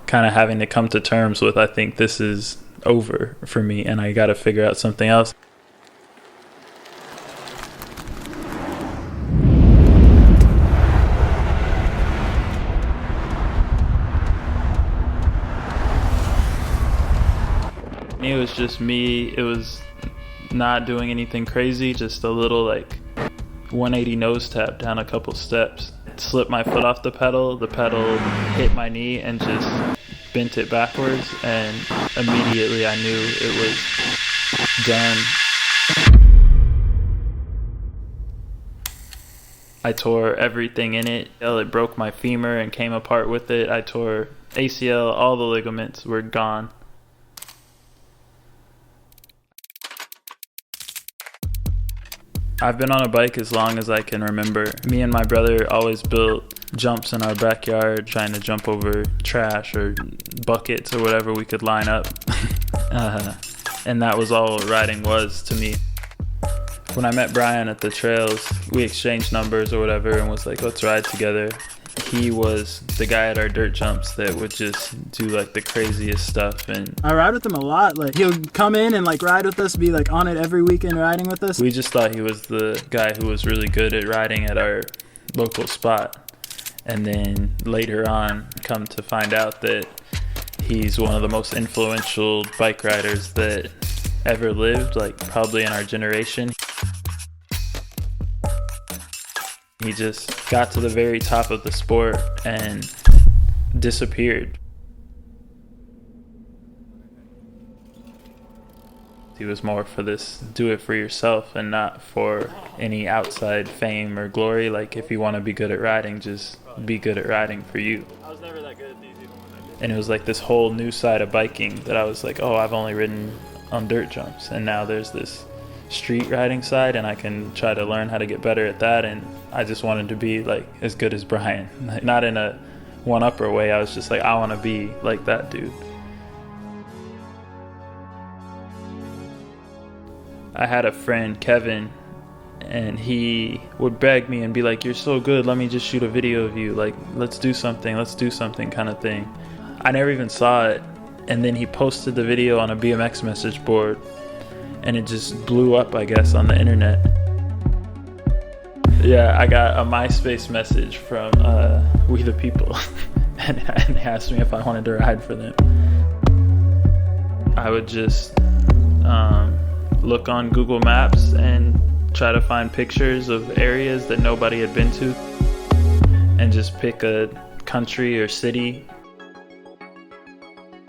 kind of having to come to terms with, I think this is over for me and I got to figure out something else. It was just me. It was not doing anything crazy, just a little like 180 nose tap down a couple steps. Slipped my foot off the pedal hit my knee and just bent it backwards, and immediately I knew it was done. I tore everything in it. It broke my femur and came apart with it. I tore ACL, all the ligaments were gone. I've been on a bike as long as I can remember. Me and my brother always built jumps in our backyard, trying to jump over trash or buckets or whatever we could line up. And that was all riding was to me. When I met Brian at the trails, we exchanged numbers or whatever and was like, let's ride together. He was the guy at our dirt jumps that would just do like the craziest stuff. And I ride with him a lot. Like, he'll come in and like ride with us, be like on it every weekend riding with us. We just thought he was the guy who was really good at riding at our local spot. And then later on, come to find out that he's one of the most influential bike riders that ever lived, like probably in our generation. He just got to the very top of the sport and disappeared. He was more for this do it for yourself and not for any outside fame or glory. Like, if you want to be good at riding, just be good at riding for you. I was never that good at these even when I did. And it was like this whole new side of biking that I was like, oh, I've only ridden on dirt jumps, and now there's this street riding side, and I can try to learn how to get better at that. And I just wanted to be like as good as Brian, not in a one-upper way. I was just like, I want to be like that dude. I had a friend, Kevin, and he would beg me and be like, you're so good, let me just shoot a video of you, like let's do something kind of thing. I never even saw it, and then he posted the video on a BMX message board, and it just blew up, I guess, on the internet. Yeah, I got a MySpace message from We the People, and they asked me if I wanted to ride for them. I would just look on Google Maps and try to find pictures of areas that nobody had been to, and just pick a country or city.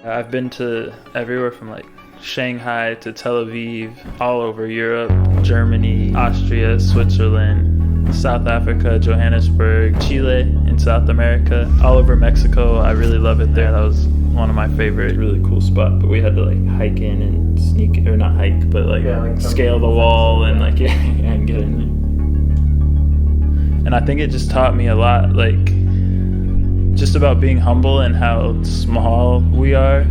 I've been to everywhere from like Shanghai to Tel Aviv, all over Europe, Germany, Austria, Switzerland, South Africa, Johannesburg, Chile in South America, all over Mexico. I really love it there. That was one of my favorite, really cool spots. But we had to like hike in and sneak, or not hike, but like scale the wall and like and get in there. And I think it just taught me a lot, like just about being humble and how small we are.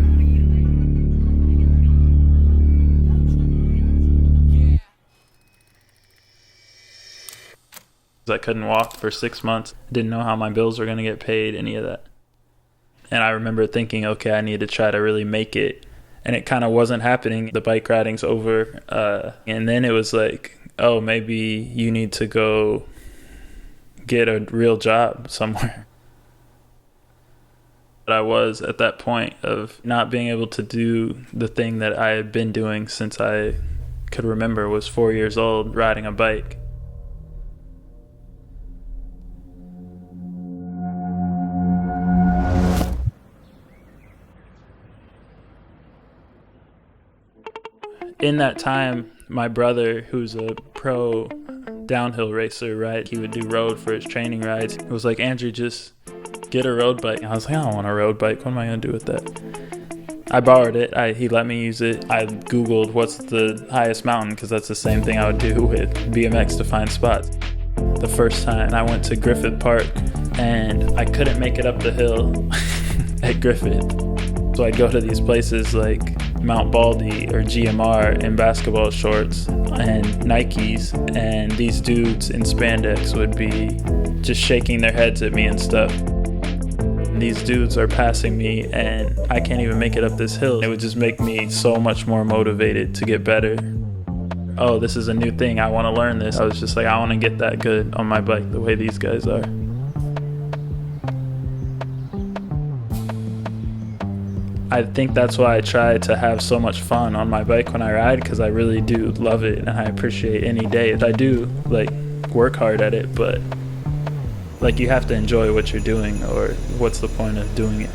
I couldn't walk for 6 months. Didn't know how my bills were going to get paid, any of that. And I remember thinking, okay, I need to try to really make it. And it kind of wasn't happening. The bike riding's over. And then it was like, oh, maybe you need to go get a real job somewhere. But I was at that point of not being able to do the thing that I had been doing since I could remember, was 4 years old, riding a bike. In that time, my brother, who's a pro downhill racer, right? He would do road for his training rides. It was like, Andrew, just get a road bike. And I was like, I don't want a road bike. What am I going to do with that? I borrowed it. He let me use it. I Googled what's the highest mountain, because that's the same thing I would do with BMX to find spots. The first time I went to Griffith Park, and I couldn't make it up the hill at Griffith. So I'd go to these places like Mount Baldy or GMR in basketball shorts and Nikes, and these dudes in spandex would be just shaking their heads at me and stuff. these dudes are passing me and I can't even make it up this hill. It would just make me so much more motivated to get better. Oh, this is a new thing. I want to learn this. I was just like, I want to get that good on my bike the way these guys are. I think that's why I try to have so much fun on my bike when I ride, because I really do love it and I appreciate any day. I do like work hard at it, but like you have to enjoy what you're doing, or what's the point of doing it?